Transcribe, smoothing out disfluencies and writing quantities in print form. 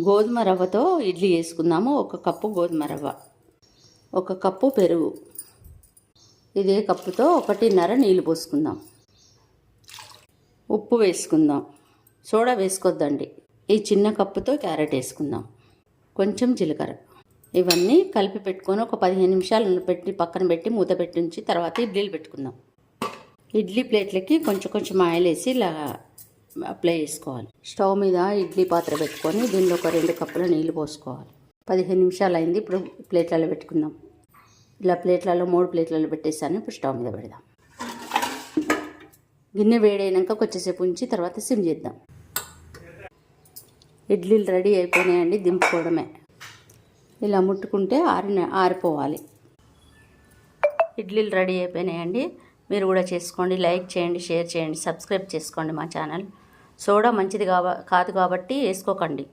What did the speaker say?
గోధుమ రవ్వతో ఇడ్లీ వేసుకుందాము. 1 కప్పు గోధుమ రవ్వ, 1 కప్పు పెరుగు, ఇదే కప్పుతో 1.5 నీళ్ళు పోసుకుందాం. ఉప్పు వేసుకుందాం, సోడా వేసుకోవద్దండి. ఈ చిన్న కప్పుతో క్యారెట్ వేసుకుందాం, కొంచెం జీలకర్ర. ఇవన్నీ కలిపి పెట్టుకొని ఒక 15 నిమిషాలు పక్కన పెట్టి మూత పెట్టి ఉంచి తర్వాత ఇడ్లీలు పెట్టుకుందాం. ఇడ్లీ ప్లేట్లకి కొంచెం ఆయిల్ వేసి ఇలా అప్లై చేసుకోవాలి. స్టవ్ మీద ఇడ్లీ పాత్ర పెట్టుకొని దీనిలో ఒక 2 కప్పుల నీళ్ళు పోసుకోవాలి. 15 నిమిషాలు అయింది. ఇప్పుడు ప్లేట్లలో పెట్టుకుందాం. ఇలా ప్లేట్లలో 3 ప్లేట్లలో పెట్టేసాను. ఇప్పుడు స్టవ్ మీద పెడదాం. గిన్నె వేడైనాక కొంచెంసేపు ఉంచి తర్వాత సిమ్ చేద్దాం. ఇడ్లీలు రెడీ అయిపోయినాయండి, దింపుకోవడమే. ఇలా ముట్టుకుంటే ఆరిపోవాలి. ఇడ్లీలు రెడీ అయిపోయినాయండి. మీరు కూడా చేసుకోండి. లైక్ చేయండి, షేర్ చేయండి, సబ్స్క్రైబ్ చేసుకోండి మా ఛానల్. సోడా మంచిది కాదు కాబట్టి వేసుకోకండి.